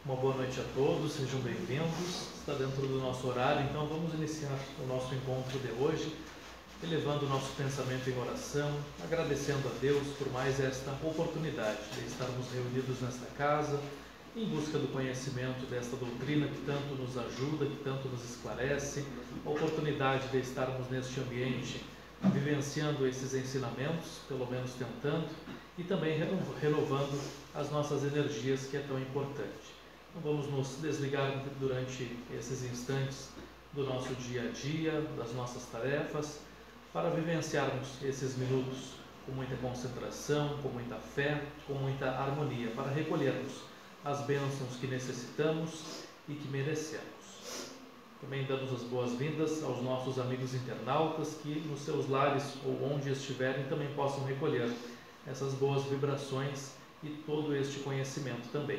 Uma boa noite a todos, sejam bem-vindos. Está dentro do nosso horário, então vamos iniciar o nosso encontro de hoje, elevando o nosso pensamento em oração, agradecendo a Deus por mais esta oportunidade de estarmos reunidos nesta casa, em busca do conhecimento desta doutrina que tanto nos ajuda, que tanto nos esclarece, a oportunidade de estarmos neste ambiente, vivenciando esses ensinamentos, pelo menos tentando, e também renovando as nossas energias, que é tão importante. Então vamos nos desligar durante esses instantes do nosso dia a dia, das nossas tarefas, para vivenciarmos esses minutos com muita concentração, com muita fé, com muita harmonia, para recolhermos as bênçãos que necessitamos e que merecemos. Também damos as boas-vindas aos nossos amigos internautas que nos seus lares ou onde estiverem também possam recolher essas boas vibrações e todo este conhecimento também.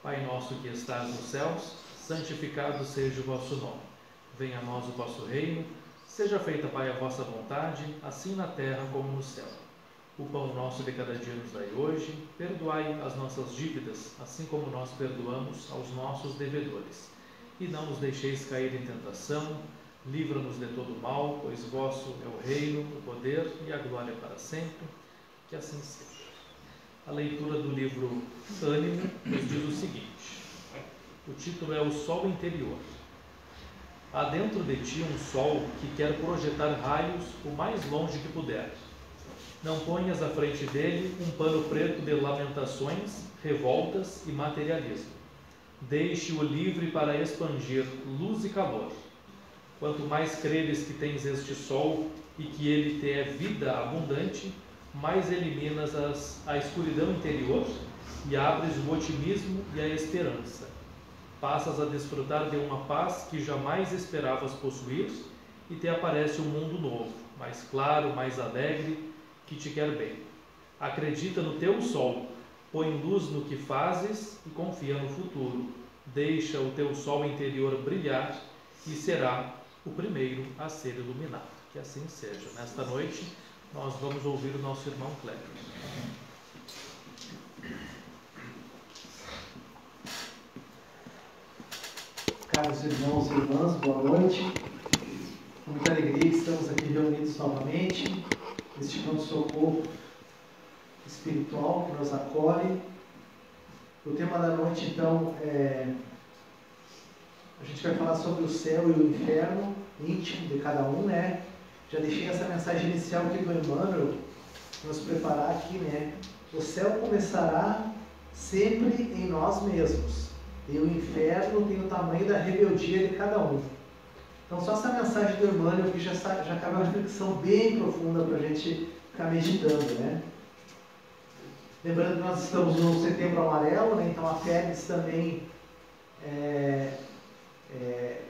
Pai nosso que estás nos céus, santificado seja o vosso nome. Venha a nós o vosso reino, seja feita, Pai, a vossa vontade, assim na terra como no céu. O pão nosso de cada dia nos dai hoje, perdoai as nossas dívidas, assim como nós perdoamos aos nossos devedores. E não nos deixeis cair em tentação, livra-nos de todo mal, pois vosso é o reino, o poder e a glória para sempre. Que assim seja. A leitura do livro Ânimo nos diz o seguinte: o título é O Sol Interior. Há dentro de ti um sol que quer projetar raios o mais longe que puder. Não ponhas à frente dele um pano preto de lamentações, revoltas e materialismo. Deixe-o livre para expandir luz e calor. Quanto mais creres que tens este sol e que ele te é vida abundante, mais eliminas a escuridão interior e abres o otimismo e a esperança. Passas a desfrutar de uma paz que jamais esperavas possuir e te aparece um mundo novo, mais claro, mais alegre, que te quer bem. Acredita no teu sol, põe luz no que fazes e confia no futuro. Deixa o teu sol interior brilhar e será o primeiro a ser iluminado. Que assim seja. Nesta noite, nós vamos ouvir o nosso irmão Cléber. Caros irmãos e irmãs, boa noite. Com muita alegria que estamos aqui reunidos novamente, neste pronto-socorro espiritual que nos acolhe. O tema da noite, então, a gente vai falar sobre o céu e o inferno íntimo de cada um, né? Já deixei essa mensagem inicial aqui do Emmanuel, para nos preparar aqui, né? O céu começará sempre em nós mesmos, e o inferno tem o tamanho da rebeldia de cada um. Então, só essa mensagem do Emmanuel aqui já cabe uma reflexão bem profunda para a gente ficar meditando, né? Lembrando que nós estamos no Setembro Amarelo, né? Então a FEBS também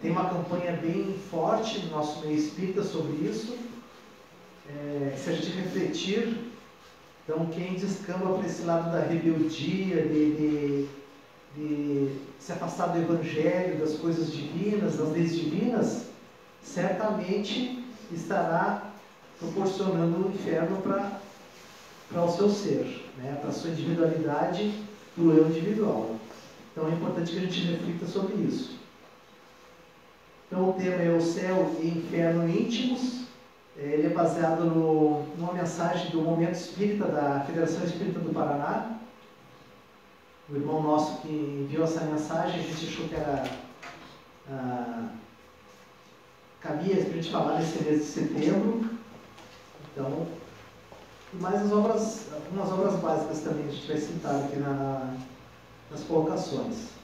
tem uma campanha bem forte no nosso meio espírita sobre isso. Se a gente refletir, então quem descamba para esse lado da rebeldia, de se afastar do Evangelho, das coisas divinas, das leis divinas, certamente estará proporcionando o inferno para o seu ser, né? Para a sua individualidade, para o eu individual. Então é importante que a gente reflita sobre isso. Então o tema é o céu e inferno íntimos. Ele é baseado numa mensagem do Momento Espírita da Federação Espírita do Paraná. O irmão nosso que enviou essa mensagem, a gente achou que cabia para a gente falar nesse mês de setembro. Então, e mais algumas obras básicas também a gente vai citar aqui nas colocações.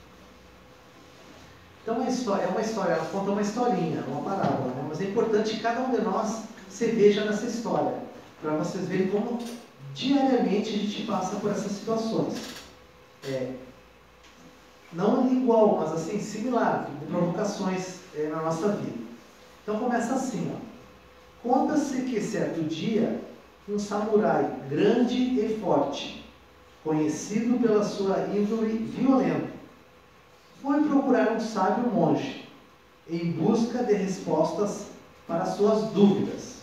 Então é uma história, ela conta uma historinha, uma parábola, né? Mas é importante que cada um de nós se veja nessa história, para vocês verem como diariamente a gente passa por essas situações. Não igual, mas assim, similar, de provocações na nossa vida. Então começa assim, ó. Conta-se que certo dia, um samurai grande e forte, conhecido pela sua índole violenta, foi procurar um sábio monge, em busca de respostas para suas dúvidas.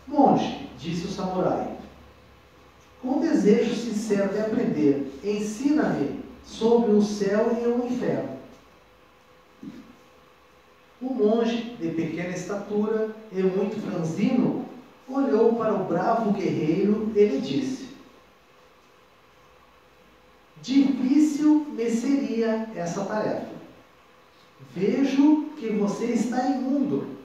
Monge, disse o samurai, com desejo sincero de aprender, ensina-me sobre o céu e o inferno. O monge, de pequena estatura e muito franzino, olhou para o bravo guerreiro e lhe disse: difícil me seria essa tarefa. Vejo que você está imundo.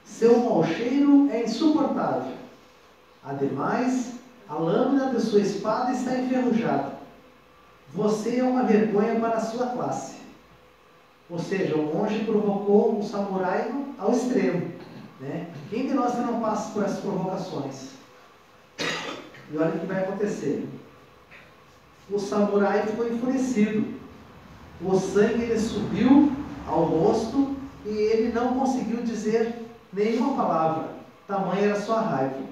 Seu mau cheiro é insuportável. Ademais, a lâmina de sua espada está enferrujada. Você é uma vergonha para a sua classe. Ou seja, o monge provocou o samurai ao extremo, né? Quem de nós que não passa por essas provocações? E olha o que vai acontecer. O samurai ficou enfurecido. O sangue lhe subiu ao rosto e ele não conseguiu dizer nenhuma palavra. Tamanha era a sua raiva.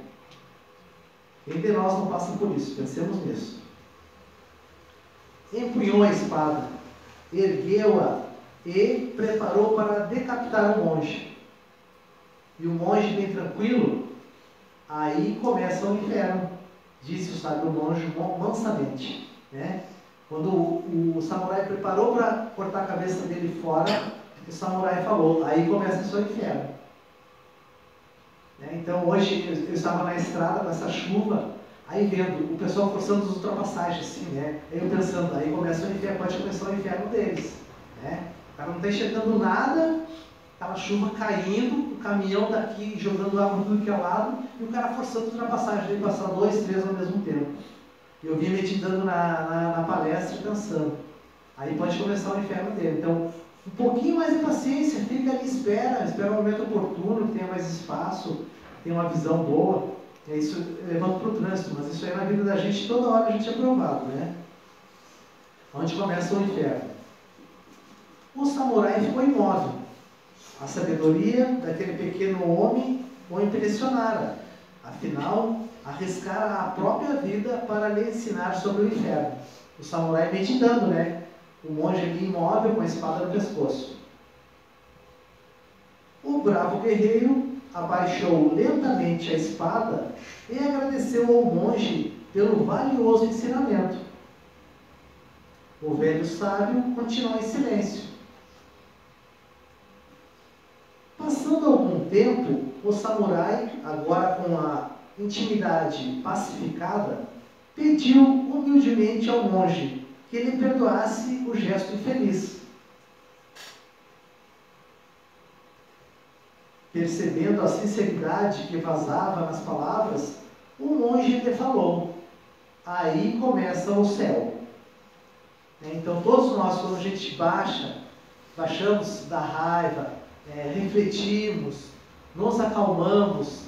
Quem de nós não passa por isso? Pensemos nisso. Empunhou a espada, ergueu-a e preparou para decapitar o monge. E o monge, bem tranquilo, aí começa o inferno, disse o sábio monge mansamente, né? Quando o samurai preparou para cortar a cabeça dele fora, o samurai falou: aí começa o seu inferno. Né? Então hoje eu estava na estrada com essa chuva, aí vendo o pessoal forçando as ultrapassagens, assim, né? Aí eu pensando, aí começa o inferno, pode começar o inferno deles, né? O cara não está enxergando nada, aquela chuva caindo, o caminhão daqui jogando água tudo que é lado, e o cara forçando a ultrapassagem, ele passar 2, 3 ao mesmo tempo. Eu vim meditando na palestra pensando, aí pode começar o inferno dele. Então, um pouquinho mais de paciência, fica ali, espera o momento oportuno, que tenha mais espaço, tenha uma visão boa. É isso, levando para o trânsito, mas isso aí na vida da gente, toda hora a gente é provado, né? Onde começa o inferno? O samurai ficou imóvel. A sabedoria daquele pequeno homem o impressionara. Afinal, arriscara a própria vida para lhe ensinar sobre o inferno. O samurai meditando, né? O monge ali imóvel com a espada no pescoço. O bravo guerreiro abaixou lentamente a espada e agradeceu ao monge pelo valioso ensinamento. O velho sábio continuou em silêncio. Passando algum tempo, o samurai, agora com a intimidade pacificada, pediu humildemente ao monge que lhe perdoasse o gesto infeliz. Percebendo a sinceridade que vazava nas palavras, o monge lhe falou: aí começa o céu. Então todos nós, quando a gente baixamos da raiva, refletimos, nos acalmamos,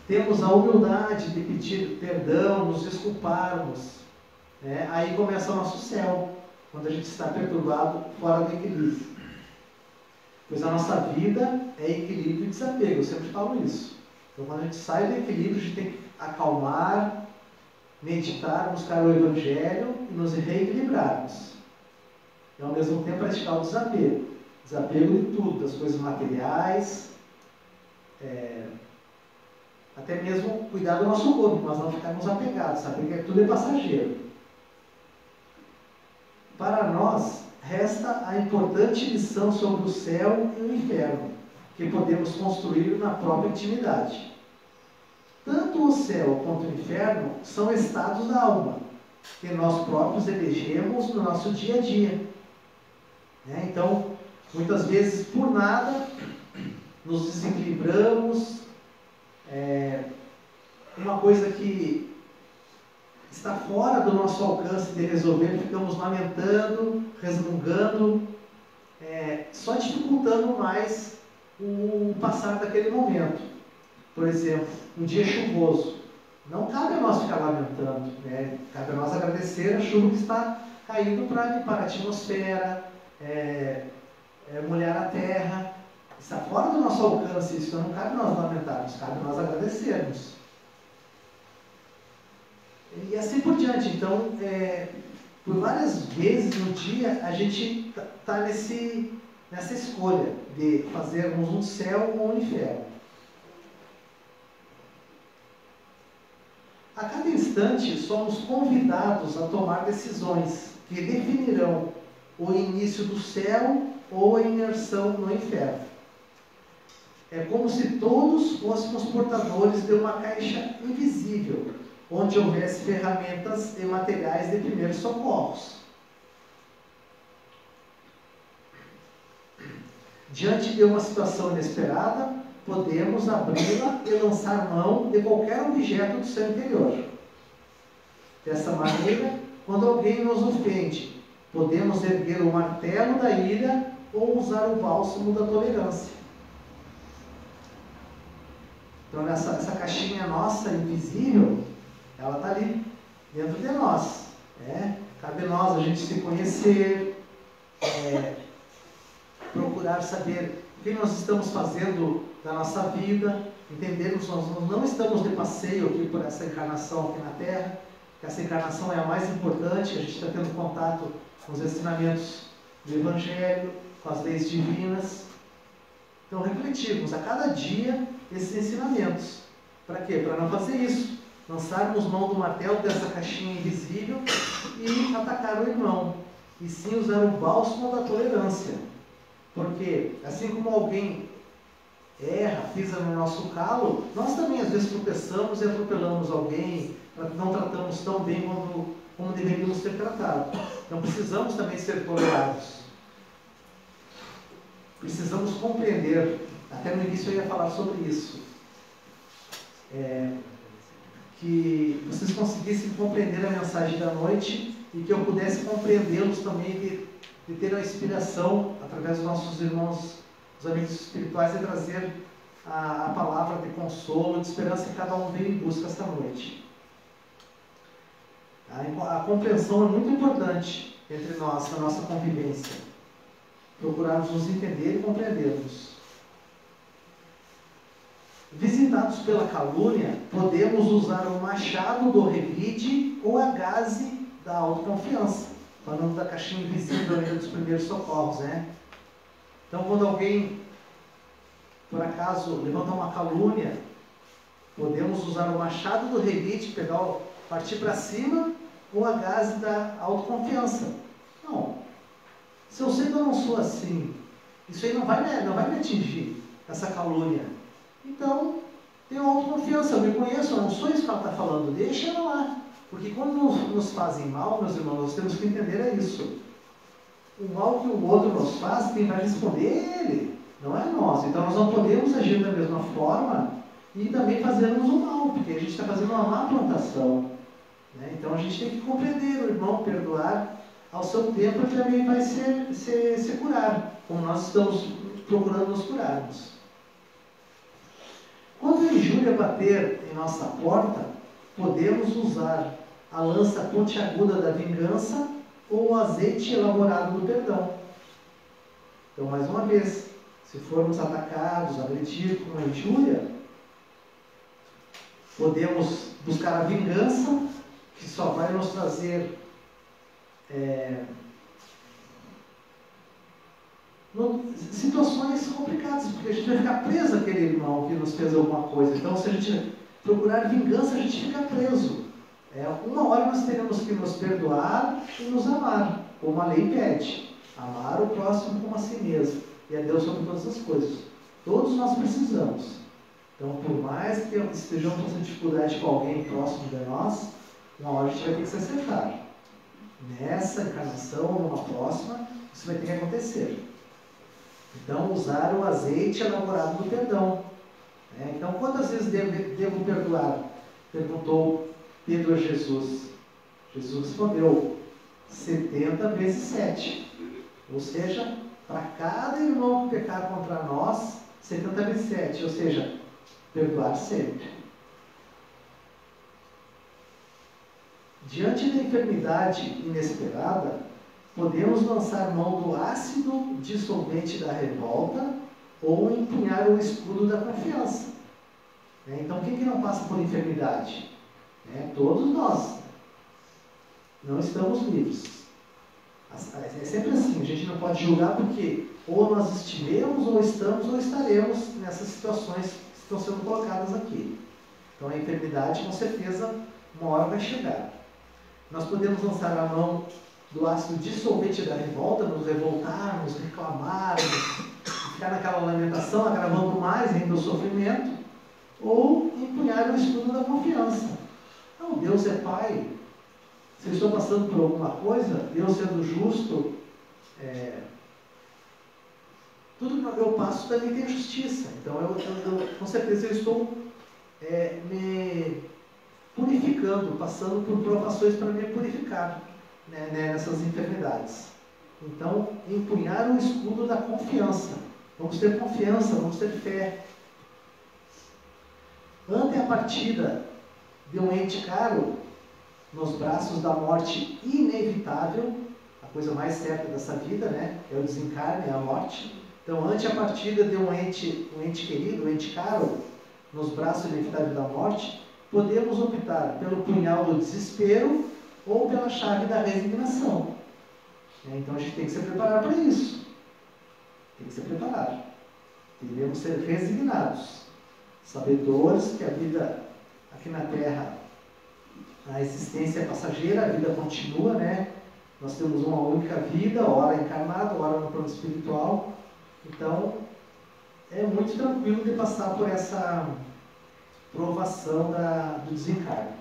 temos a humildade de pedir perdão, nos desculparmos, aí começa o nosso céu, quando a gente está perturbado, fora do equilíbrio. Pois a nossa vida é equilíbrio e desapego, eu sempre falo isso. Então quando a gente sai do equilíbrio, a gente tem que acalmar, meditar, buscar o Evangelho e nos reequilibrarmos. E ao mesmo tempo praticar o desapego. Desapego de tudo, das coisas materiais, até mesmo cuidar do nosso corpo, mas não ficarmos apegados, saber que tudo é passageiro. Para nós, resta a importante lição sobre o céu e o inferno, que podemos construir na própria intimidade. Tanto o céu quanto o inferno são estados da alma, que nós próprios elegemos no nosso dia a dia. Então, muitas vezes, por nada, nos desequilibramos. Uma coisa que está fora do nosso alcance de resolver, ficamos lamentando, resmungando, só dificultando mais o passar daquele momento. Por exemplo, um dia chuvoso. Não cabe a nós ficar lamentando, cabe a nós agradecer a chuva que está caindo para limpar a atmosfera, molhar a terra. Está fora do nosso alcance isso, não cabe nós lamentarmos, cabe nós agradecermos. E assim por diante. Então, por várias vezes no dia, a gente está nessa escolha de fazermos um céu ou um inferno. A cada instante somos convidados a tomar decisões que definirão o início do céu ou a imersão no inferno. É como se todos fôssemos portadores de uma caixa invisível, onde houvesse ferramentas e materiais de primeiros socorros. Diante de uma situação inesperada, podemos abri-la e lançar mão de qualquer objeto do seu interior. Dessa maneira, quando alguém nos ofende, podemos erguer o martelo da ira ou usar o bálsamo da tolerância. Então, essa caixinha nossa, invisível, ela está ali, dentro de nós. Cabe a nós a gente se conhecer, procurar saber o que nós estamos fazendo da nossa vida, entendermos que nós não estamos de passeio aqui por essa encarnação aqui na Terra, que essa encarnação é a mais importante, que a gente está tendo contato com os ensinamentos do Evangelho, com as leis divinas. Então, refletirmos a cada dia esses ensinamentos. Para quê? Para não fazer isso. Lançarmos mão do martelo dessa caixinha invisível e atacar o irmão. E sim usar o bálsamo da tolerância. Porque, assim como alguém erra, pisa no nosso calo, nós também às vezes tropeçamos e atropelamos alguém, não tratamos tão bem como deveríamos ter tratado. Então precisamos também ser tolerados. Precisamos compreender, até no início eu ia falar sobre isso, que vocês conseguissem compreender a mensagem da noite e que eu pudesse compreendê-los também, de ter a inspiração, através dos nossos irmãos, os amigos espirituais, de trazer a palavra de consolo, de esperança que cada um veio em busca esta noite. A compreensão é muito importante entre nós, na nossa convivência. Procurarmos nos entender e compreendermos. Visitados pela calúnia, podemos usar o machado do revide ou a gaze da autoconfiança. Falando da caixinha invisível ainda dos primeiros socorros, Então, quando alguém, por acaso, levanta uma calúnia, podemos usar o machado do revide, partir para cima, ou a gaze da autoconfiança. Não. Se eu sei que eu não sou assim, isso aí não vai me atingir, essa calúnia. Então, tenho autoconfiança, eu me conheço, eu não sou isso que ela está falando, deixa ela lá. Porque quando nos fazem mal, meus irmãos, nós temos que entender isso. O mal que o outro nos faz, quem vai responder é ele, não é nós. Então nós não podemos agir da mesma forma e também fazermos o mal, porque a gente está fazendo uma má plantação. Então a gente tem que compreender o irmão, perdoar. Ao seu tempo ele também vai se curar, como nós estamos procurando nos curarmos. Quando a injúria bater em nossa porta, podemos usar a lança pontiaguda da vingança ou o azeite elaborado do perdão. Então, mais uma vez, se formos atacados, agredidos com uma injúria, podemos buscar a vingança, que só vai nos trazer situações complicadas, porque a gente vai ficar preso àquele irmão que nos fez alguma coisa. Então, se a gente procurar vingança, a gente fica preso. Uma hora nós teremos que nos perdoar e nos amar, como a lei pede. Amar o próximo como a si mesmo. E a Deus sobre todas as coisas. Todos nós precisamos. Então, por mais que estejamos com dificuldade com alguém próximo de nós, uma hora a gente vai ter que se acertar. Nessa encarnação ou numa próxima, isso vai ter que acontecer. Então, usar o azeite elaborado do perdão. Então, quantas vezes devo perdoar? Perguntou Pedro a Jesus. Jesus respondeu, 70 vezes 7. Ou seja, para cada irmão que pecar contra nós, 70 vezes 7. Ou seja, perdoar sempre. Diante da enfermidade inesperada, podemos lançar mão do ácido dissolvente da revolta ou empunhar o escudo da confiança. Então, quem que não passa por enfermidade? Todos nós. Não estamos livres. É sempre assim, a gente não pode julgar porque ou nós estivemos, ou estamos, ou estaremos nessas situações que estão sendo colocadas aqui. Então a enfermidade, com certeza, uma hora vai chegar. Nós podemos lançar a mão do ácido dissolvente da revolta, nos revoltarmos, reclamarmos, ficar naquela lamentação, agravando mais ainda o sofrimento, ou empunhar o escudo da confiança. Não, Deus é Pai. Se eu estou passando por alguma coisa, Deus sendo justo, tudo que eu passo também tem justiça. Então, com certeza, eu estou me purificando, passando por provações para me purificar, né, nessas enfermidades. Então, empunhar o escudo da confiança. Vamos ter confiança, vamos ter fé. Ante a partida de um ente caro, nos braços da morte inevitável, a coisa mais certa dessa vida, né? É o desencarne, é a morte. Então, ante a partida de um ente querido, um ente caro, nos braços inevitáveis da morte, podemos optar pelo punhal do desespero ou pela chave da resignação. Então, a gente tem que se preparar para isso. Tem que se preparar. Devemos ser resignados, sabedores que a vida aqui na Terra, a existência é passageira, a vida continua, né? Nós temos uma única vida, ora encarnado, ora no plano espiritual. Então, é muito tranquilo de passar por essa provação do desencarne.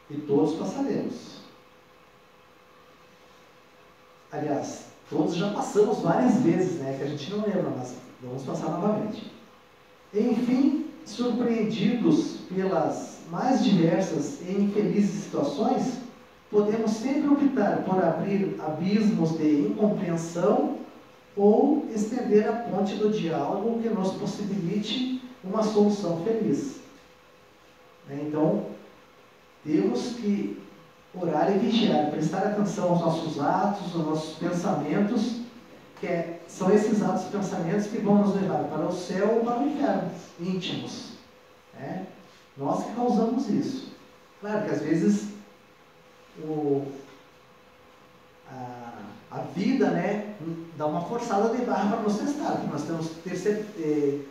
E todos passaremos. Aliás, todos já passamos várias vezes, né? Que a gente não lembra, mas vamos passar novamente. Enfim, surpreendidos pelas mais diversas e infelizes situações, podemos sempre optar por abrir abismos de incompreensão ou estender a ponte do diálogo que nos possibilite uma solução feliz. Então, temos que orar e vigiar, prestar atenção aos nossos atos, aos nossos pensamentos, que são esses atos e pensamentos que vão nos levar para o céu ou para o inferno, íntimos. Nós que causamos isso. Claro que às vezes a vida, né, dá uma forçada de barra para nos testar, porque nós temos que ter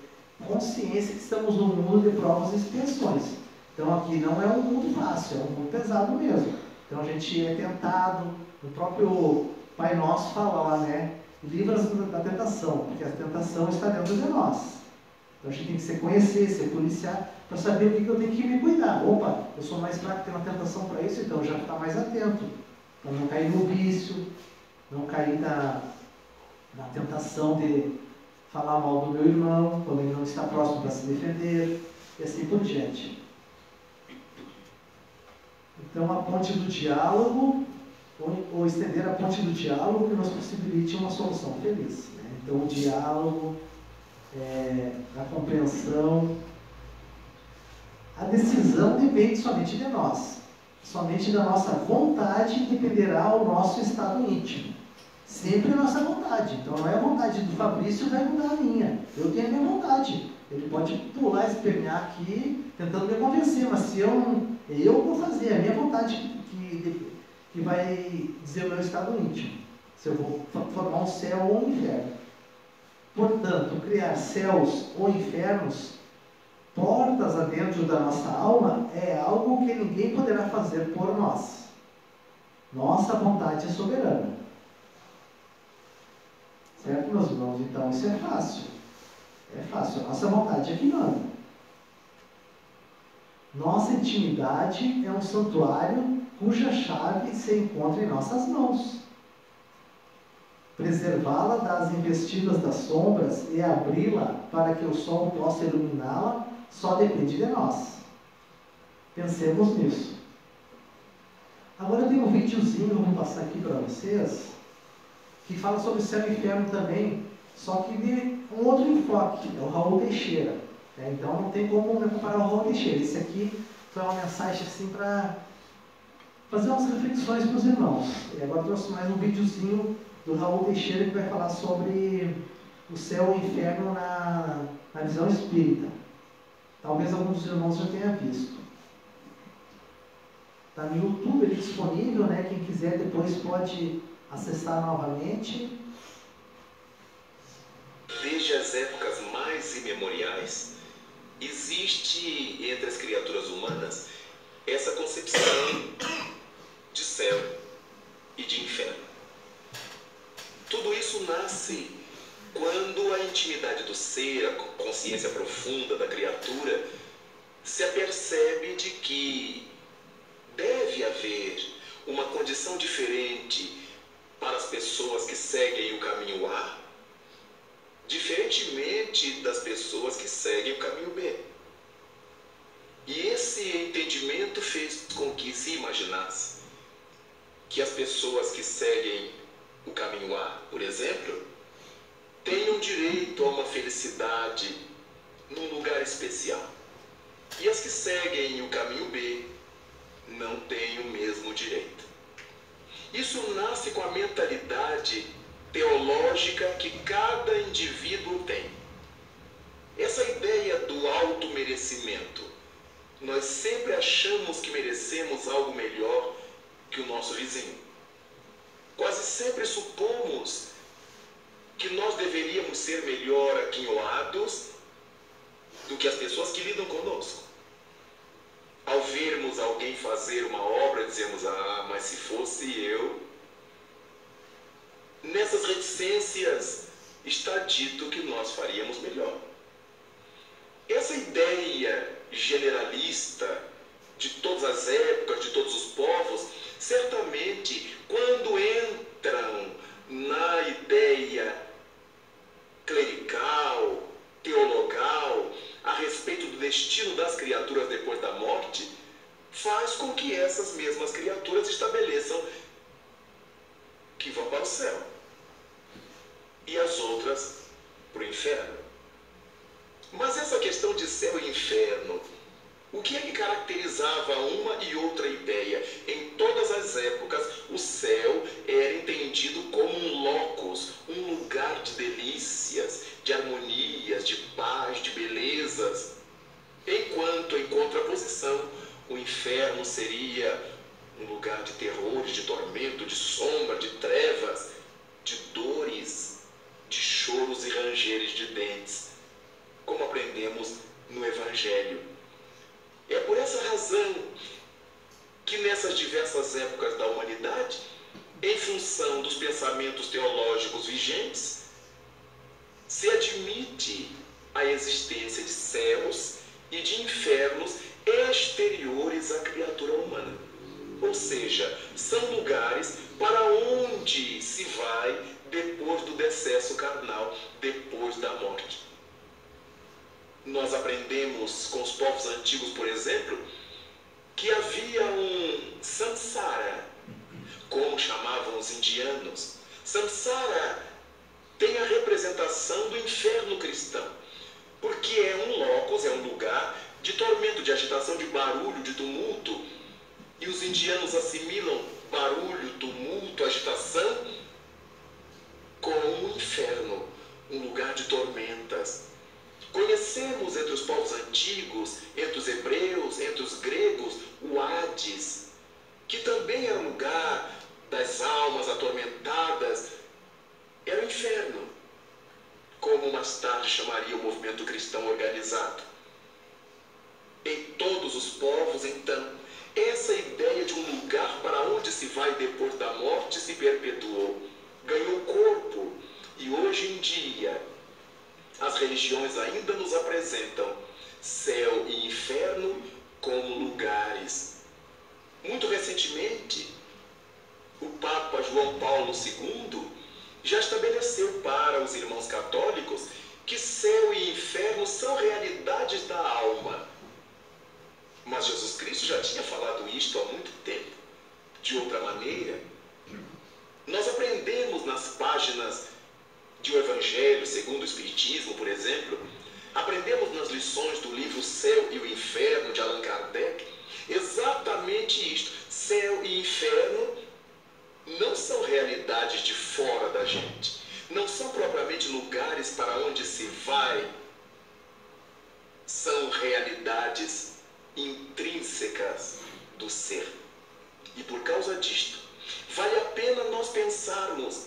consciência que estamos num mundo de provas e expiações. Então aqui não é um mundo fácil, é um mundo pesado mesmo. Então a gente é tentado, o próprio Pai Nosso fala lá, né, livra-nos da tentação, porque a tentação está dentro de nós. Então a gente tem que se conhecer, se policiar, para saber o que eu tenho que me cuidar. Opa, eu sou mais fraco, tenho uma tentação para isso, então já está mais atento. Para não cair no vício, não cair na tentação de falar mal do meu irmão, quando ele não está próximo para se defender, e assim por diante. Então a ponte do diálogo, ou estender a ponte do diálogo que nos possibilite uma solução feliz. Então o diálogo, a compreensão, a decisão depende somente de nós. Somente da nossa vontade dependerá o nosso estado íntimo. Sempre a nossa vontade. Então não é a vontade do Fabrício que vai mudar a minha. Eu tenho a minha vontade. Ele pode pular, espernear aqui, tentando me convencer, mas se eu vou fazer, é a minha vontade que vai dizer o meu estado íntimo. Se eu vou formar um céu ou um inferno. Portanto, criar céus ou infernos, portas adentro da nossa alma, é algo que ninguém poderá fazer por nós. Nossa vontade é soberana. Certo, meus irmãos? Então, isso é fácil. É fácil. A nossa vontade é que manda. Nossa intimidade é um santuário cuja chave se encontra em nossas mãos. Preservá-la das investidas das sombras e abri-la para que o sol possa iluminá-la só depende de nós. Pensemos nisso. Agora eu tenho um videozinho, eu vou passar aqui para vocês, que fala sobre céu e inferno também, só que de um outro enfoque, é o Raul Teixeira. Então não tem como me comparar ao Raul Teixeira. Esse aqui foi uma mensagem assim para fazer umas reflexões para os irmãos. E agora eu trouxe mais um videozinho do Raul Teixeira que vai falar sobre o céu e o inferno na visão espírita. Talvez alguns dos irmãos já tenham visto. Está no YouTube, ele é disponível, né? Quem quiser depois pode acessar novamente. Desde as épocas mais imemoriais, existe entre as criaturas humanas essa concepção de céu e de inferno. Tudo isso nasce quando a intimidade do ser, a consciência profunda da criatura, se apercebe de que deve haver uma condição diferente para as pessoas que seguem o caminho A, diferentemente das pessoas que seguem o caminho B. E esse entendimento fez com que se imaginasse que as pessoas que seguem o caminho A, por exemplo, tenham direito a uma felicidade num lugar especial. E as que seguem o caminho B não têm o mesmo direito. Isso nasce com a mentalidade teológica que cada indivíduo tem. Essa ideia do auto-merecimento. Nós sempre achamos que merecemos algo melhor que o nosso vizinho. Quase sempre supomos que nós deveríamos ser melhor aquinhoados do que as pessoas que lidam conosco. Ao vermos alguém fazer uma obra, dizemos, ah, mas se fosse eu. Nessas reticências está dito que nós faríamos melhor. Essa ideia generalista de todas as épocas, de todos os povos, certamente quando entram na ideia clerical, teologal, a respeito do destino das criaturas depois da morte, faz com que essas mesmas criaturas estabeleçam que vão para o céu e as outras para o inferno. Mas essa questão de céu e inferno, o que é que caracterizava uma e outra ideia? Em todas as épocas, o céu era entendido como um locus, um lugar de delícias, de harmonias, de paz, de belezas. Enquanto, em contraposição, o inferno seria um lugar de terrores, de tormento, de sombra, de trevas, de dores, de choros e rangeres de dentes, como aprendemos no Evangelho. É por essa razão que nessas diversas épocas da humanidade, em função dos pensamentos teológicos vigentes, se admite a existência de céus e de infernos exteriores à criatura humana. Ou seja, são lugares para onde se vai depois do decesso carnal, depois da morte. Nós aprendemos com os povos antigos, por exemplo, que havia um samsara, como chamavam os indianos. Samsara tem a representação do inferno cristão, porque é um locus, é um lugar de tormento, de agitação, de barulho, de tumulto. E os indianos assimilam barulho, tumulto, agitação com um inferno, um lugar de tormentas. Conhecemos entre os povos antigos, entre os hebreus, entre os gregos, o Hades, que também era o lugar das almas atormentadas. Era o inferno, como mais tarde chamaria o movimento cristão organizado. Em todos os povos, então, essa ideia de um lugar para onde se vai depois da morte se perpetuou, ganhou corpo, e hoje em dia as religiões ainda nos apresentam céu e inferno como lugares. Muito recentemente, o Papa João Paulo II já estabeleceu para os irmãos católicos que céu e inferno são realidades da alma. Mas Jesus Cristo já tinha falado isto há muito tempo. De outra maneira, nós aprendemos nas páginas de O Evangelho segundo o Espiritismo, por exemplo, aprendemos nas lições do livro Céu e o Inferno, de Allan Kardec, exatamente isto. Céu e inferno não são realidades de fora da gente, não são propriamente lugares para onde se vai, são realidades intrínsecas do ser. E por causa disto, vale a pena nós pensarmos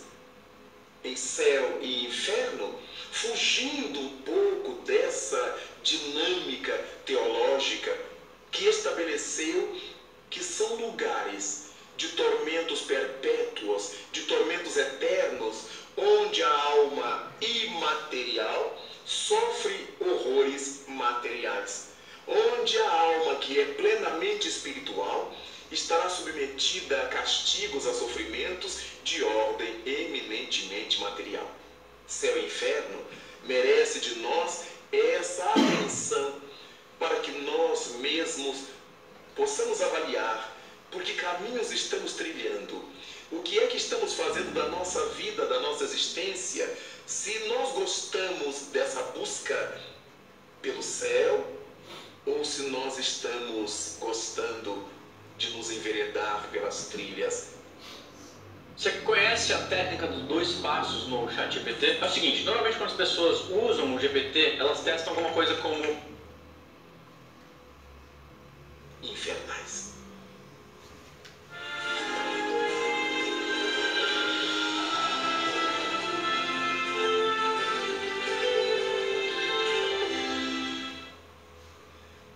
em céu e inferno, fugindo um pouco dessa dinâmica teológica que estabeleceu que são lugares de tormentos perpétuos, de tormentos eternos, onde a alma imaterial sofre horrores materiais, onde a alma que é plenamente espiritual estará submetida a castigos, a sofrimentos de ordem eminentemente material. Céu e inferno merece de nós essa atenção para que nós mesmos possamos avaliar por que caminhos estamos trilhando, o que é que estamos fazendo da nossa vida, da nossa existência, se nós gostamos dessa busca pelo céu ou se nós estamos gostando de nos enveredar pelas trilhas. Você conhece a técnica dos 2 passos no ChatGPT? É o seguinte, normalmente quando as pessoas usam o GPT, elas testam alguma coisa como infernais.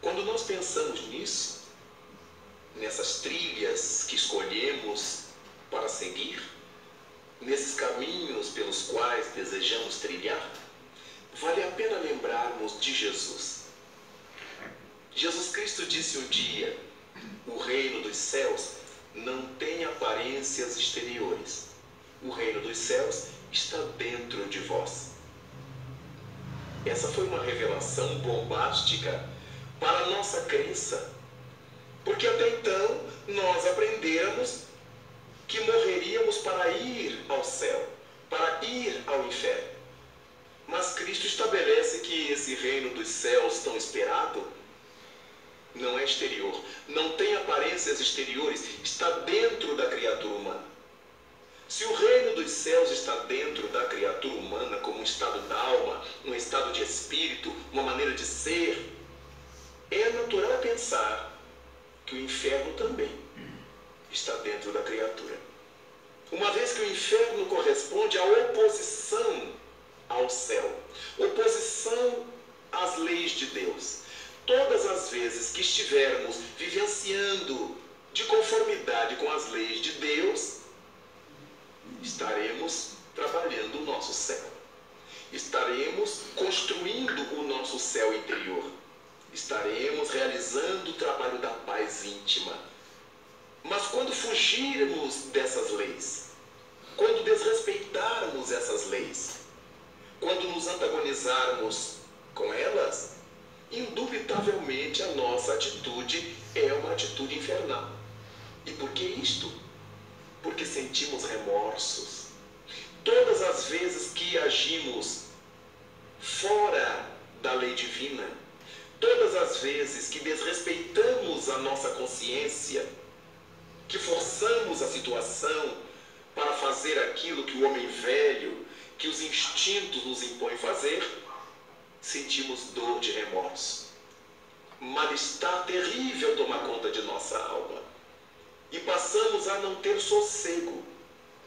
Quando nós pensamos nisso, nessas trilhas que escolhemos para seguir, nesses caminhos pelos quais desejamos trilhar, vale a pena lembrarmos de Jesus. Jesus Cristo disse um dia: o reino dos céus não tem aparências exteriores. O reino dos céus está dentro de vós. Essa foi uma revelação bombástica para a nossa crença, porque até então nós aprendemos que morreríamos para ir ao céu, para ir ao inferno. Mas Cristo estabelece que esse reino dos céus tão esperado não é exterior, não tem aparências exteriores, está dentro da criatura humana. Se o reino dos céus está dentro da criatura humana como um estado da alma, um estado de espírito, uma maneira de ser, é natural pensar que o inferno também está dentro da criatura. Uma vez que o inferno corresponde à oposição ao céu, oposição às leis de Deus. Todas as vezes que estivermos vivenciando de conformidade com as leis de Deus, estaremos trabalhando o nosso céu. Estaremos construindo o nosso céu interior. Estaremos realizando o trabalho da paz íntima. Mas quando fugirmos dessas leis, quando desrespeitarmos essas leis, quando nos antagonizarmos com elas, indubitavelmente a nossa atitude é uma atitude infernal. E por que isto? Porque sentimos remorsos. Todas as vezes que agimos fora da lei divina, todas as vezes que desrespeitamos a nossa consciência, que forçamos a situação para fazer aquilo que o homem velho, que os instintos nos impõem fazer, sentimos dor de remorso. Mal-estar terrível toma conta de nossa alma. E passamos a não ter sossego.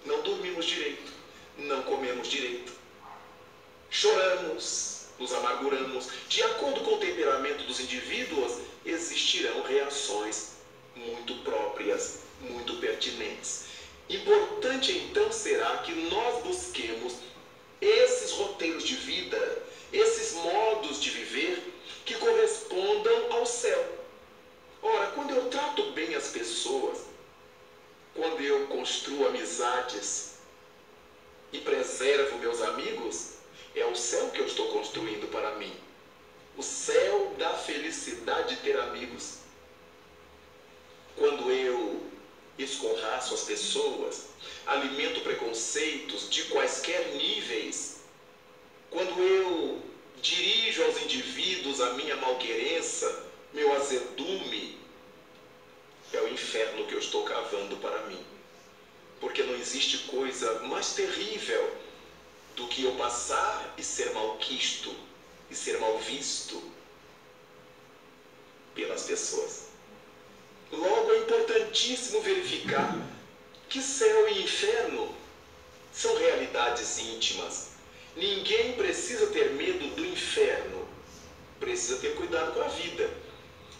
Não dormimos direito, não comemos direito. Choramos, nos amarguramos. De acordo com o temperamento dos indivíduos, existirão reações muito próprias, muito pertinentes. Importante então será que nós busquemos esses roteiros de vida, esses modos de viver que correspondam ao céu. Ora, quando eu trato bem as pessoas, quando eu construo amizades e preservo meus amigos, é o céu que eu estou construindo para mim. O céu da felicidade de ter amigos. Quando eu escorraço as pessoas, alimento preconceitos de quaisquer níveis, quando eu dirijo aos indivíduos a minha malquerença, meu azedume, é o inferno que eu estou cavando para mim. Porque não existe coisa mais terrível do que eu passar e ser malquisto, e ser mal visto pelas pessoas. Logo, é importantíssimo verificar que céu e inferno são realidades íntimas. Ninguém precisa ter medo do inferno. precisa ter cuidado com a vida.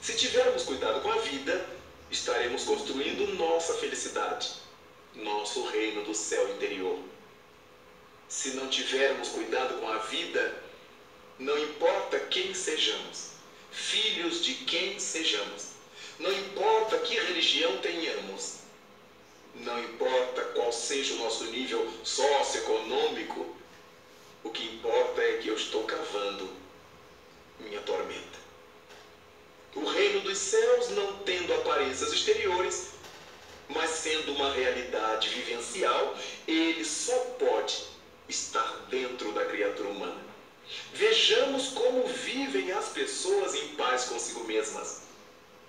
Se tivermos cuidado com a vida, estaremos construindo nossa felicidade, nosso reino do céu interior. Se não tivermos cuidado com a vida, não importa quem sejamos, filhos de quem sejamos, não importa que religião tenhamos, não importa qual seja o nosso nível socioeconômico, o que importa é que eu estou cavando minha tormenta. O reino dos céus não tendo aparências exteriores, mas sendo uma realidade vivencial, ele só pode estar dentro da criatura humana. Vejamos como vivem as pessoas em paz consigo mesmas.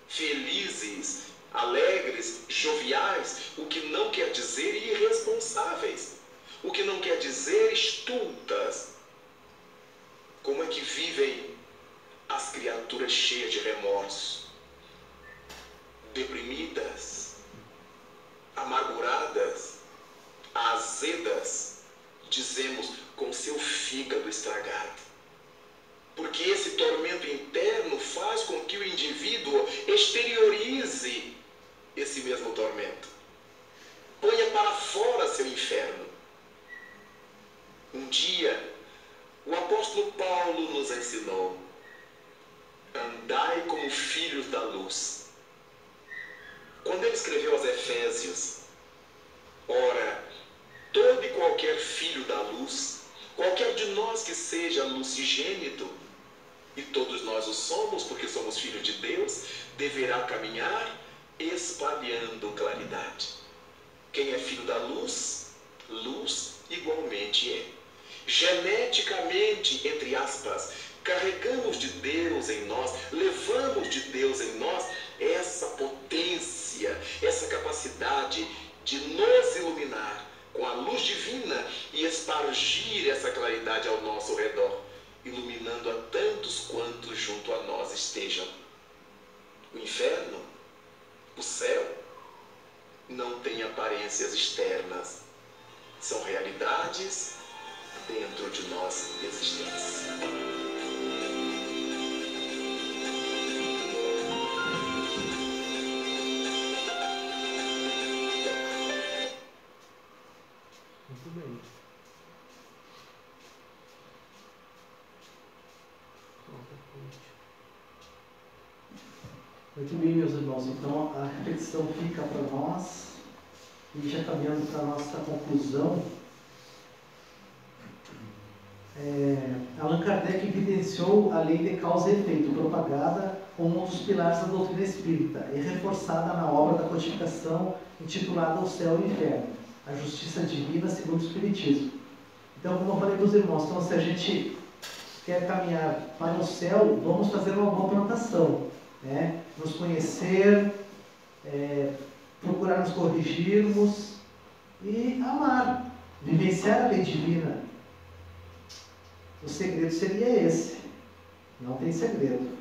Felizes, alegres, joviais, o que não quer dizer irresponsáveis, o que não quer dizer estultas. Como é que vivem as criaturas cheias de remorso, deprimidas, amarguradas, azedas, dizemos, com seu fígado estragado. Porque esse tormento interno faz com que o indivíduo exteriorize esse mesmo tormento. Ponha para fora seu inferno. Um dia, o apóstolo Paulo nos ensinou: andai como filhos da luz. Quando ele escreveu aos Efésios, ora, todo e qualquer filho da luz, qualquer de nós que seja lucigênito, e todos nós o somos porque somos filhos de Deus, deverá caminhar espalhando claridade. Quem é filho da luz, luz igualmente é. Geneticamente, entre aspas, carregamos de Deus em nós, levamos de Deus em nós essa potência, essa capacidade de nos iluminar com a luz divina e espargir essa claridade ao nosso redor, iluminando a tantos quantos junto a nós estejam. O inferno, o céu, não tem aparências externas, são realidades dentro de nós existentes. Muito bem. Muito bem, meus irmãos. Então, a reflexão fica para nós, e já caminhando para a nossa conclusão. Allan Kardec evidenciou a lei de causa e efeito, propagada como um dos pilares da doutrina espírita e reforçada na obra da codificação intitulada O Céu e o Inferno, a Justiça Divina segundo o Espiritismo. Então, como eu falei para os irmãos, então, se a gente quer caminhar para o céu, vamos fazer uma boa plantação, né? Nos conhecer, procurar nos corrigirmos e amar, vivenciar a lei divina. O segredo seria esse. Não tem segredo.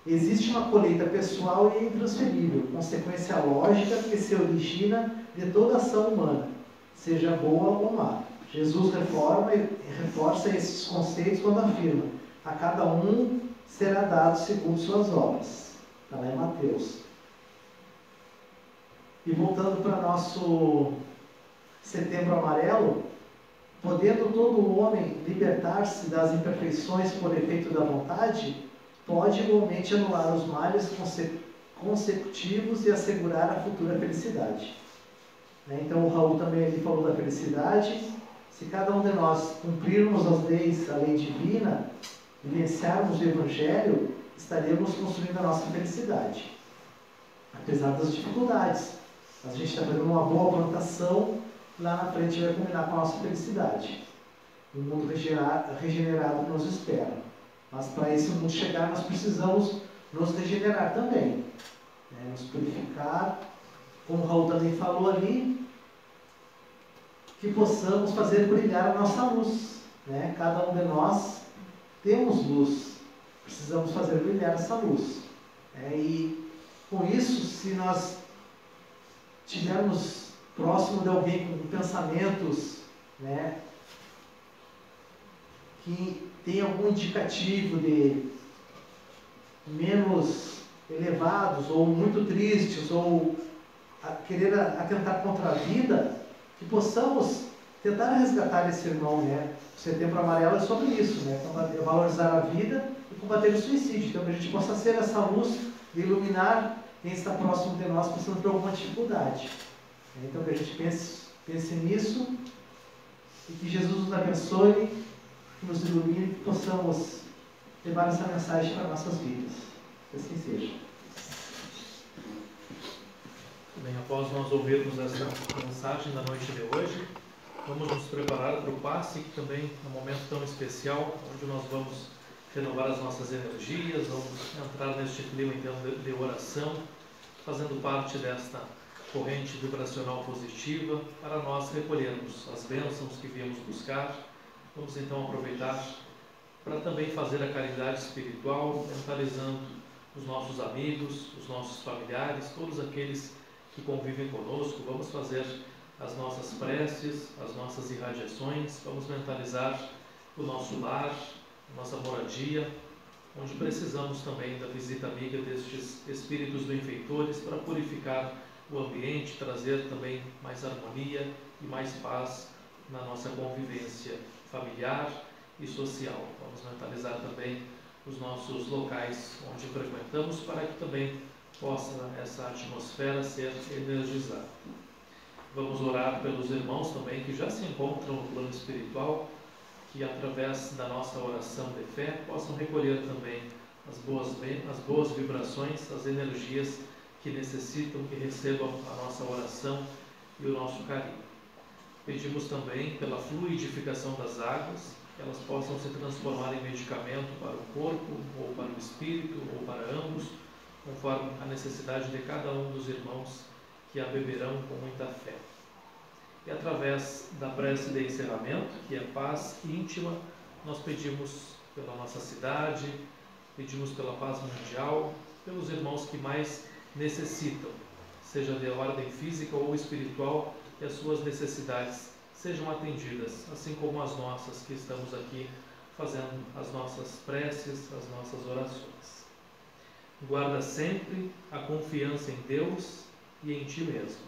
Existe uma colheita pessoal e intransferível, consequência lógica que se origina de toda ação humana, seja boa ou má. Jesus reforma e reforça esses conceitos quando afirma: a cada um será dado segundo suas obras. Está lá em Mateus. E voltando para nosso Setembro Amarelo, podendo todo homem libertar-se das imperfeições por efeito da vontade, pode igualmente anular os males consecutivos e assegurar a futura felicidade. Então o Raul também ali falou da felicidade. Se cada um de nós cumprirmos as leis, a lei divina, vivenciarmos o Evangelho, estaremos construindo a nossa felicidade, apesar das dificuldades. A gente está fazendo uma boa plantação, lá na frente vai combinar com a nossa felicidade, o mundo regenerado que nos espera. Mas para esse mundo chegar, nós precisamos nos regenerar também, nos purificar, como o Raul também falou ali, que possamos fazer brilhar a nossa luz, né? Cada um de nós temos luz, precisamos fazer brilhar essa luz. E com isso, se nós estivermos próximo de alguém com pensamentos, que tem algum indicativo de menos elevados, ou muito tristes, ou querer atentar contra a vida, que possamos tentar resgatar esse irmão, né? O Setembro Amarelo é sobre isso, né? Valorizar a vida e combater o suicídio. Então, que a gente possa ser essa luz de iluminar quem está próximo de nós, passando por alguma dificuldade. Então, que a gente pense nisso e que Jesus nos abençoe, que nos ilumine e que possamos levar essa mensagem para nossas vidas. Que assim seja. Bem, após nós ouvirmos essa mensagem da noite de hoje, vamos nos preparar para o passe, que também é um momento tão especial, onde nós vamos renovar as nossas energias, vamos entrar neste clima então de oração, fazendo parte desta corrente vibracional positiva, para nós recolhermos as bênçãos que viemos buscar. Vamos então aproveitar para também fazer a caridade espiritual, mentalizando os nossos amigos, os nossos familiares, todos aqueles que convivem conosco. Vamos fazer as nossas preces, as nossas irradiações, vamos mentalizar o nosso lar, nossa moradia, onde precisamos também da visita amiga destes espíritos benfeitores para purificar o ambiente, trazer também mais harmonia e mais paz na nossa convivência familiar e social. Vamos mentalizar também os nossos locais onde frequentamos, para que também possa essa atmosfera ser energizada. Vamos orar pelos irmãos também que já se encontram no plano espiritual, que através da nossa oração de fé possam recolher também as boas vibrações, as energias que necessitam que recebam a nossa oração e o nosso carinho. Pedimos também pela fluidificação das águas, que elas possam se transformar em medicamento para o corpo, ou para o espírito, ou para ambos, conforme a necessidade de cada um dos irmãos que a beberão com muita fé. E através da prece de encerramento, que é paz íntima, nós pedimos pela nossa cidade, pedimos pela paz mundial, pelos irmãos que mais necessitam, seja de ordem física ou espiritual, que as suas necessidades sejam atendidas, assim como as nossas, que estamos aqui fazendo as nossas preces, as nossas orações. Guarda sempre a confiança em Deus e em ti mesmo,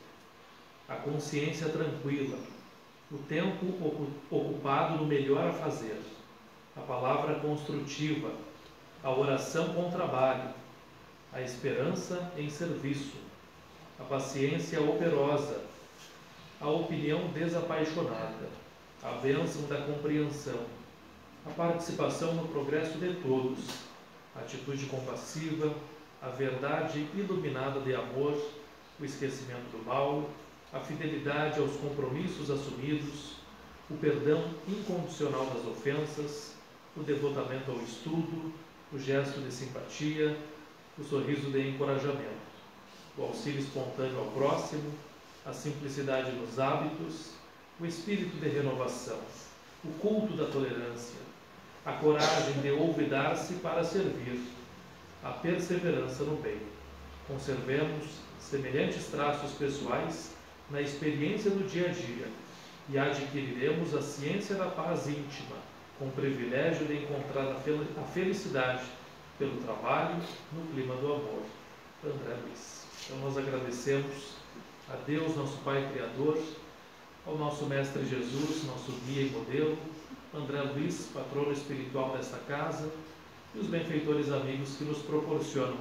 a consciência tranquila, o tempo ocupado no melhor a fazer, a palavra construtiva, a oração com trabalho, a esperança em serviço, a paciência operosa, a opinião desapaixonada, a bênção da compreensão, a participação no progresso de todos, a atitude compassiva, a verdade iluminada de amor, o esquecimento do mal, a fidelidade aos compromissos assumidos, o perdão incondicional das ofensas, o devotamento ao estudo, o gesto de simpatia, o sorriso de encorajamento, o auxílio espontâneo ao próximo, a simplicidade nos hábitos, o espírito de renovação, o culto da tolerância, a coragem de olvidar-se para servir, a perseverança no bem. Conservemos semelhantes traços pessoais na experiência do dia a dia e adquiriremos a ciência da paz íntima, com o privilégio de encontrar a felicidade pelo trabalho no clima do amor. André Luiz. Então nós agradecemos a Deus, nosso Pai Criador, ao nosso Mestre Jesus, nosso guia e modelo, André Luiz, patrono espiritual desta casa, e os benfeitores amigos que nos proporcionam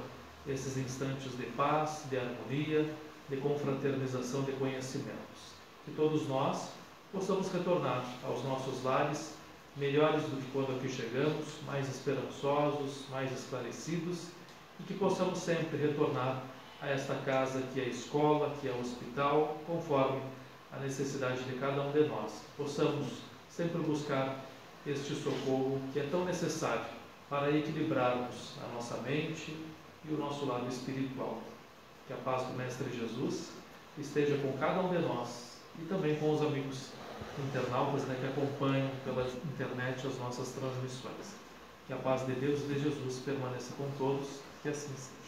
esses instantes de paz, de harmonia, de confraternização de conhecimentos. Que todos nós possamos retornar aos nossos lares melhores do que quando aqui chegamos, mais esperançosos, mais esclarecidos, e que possamos sempre retornar a esta casa que é escola, que é hospital, conforme a necessidade de cada um de nós. Possamos sempre buscar este socorro que é tão necessário para equilibrarmos a nossa mente e o nosso lado espiritual. Que a paz do Mestre Jesus esteja com cada um de nós e também com os amigos internautas, que acompanham pela internet as nossas transmissões. Que a paz de Deus e de Jesus permaneça com todos, que assim seja.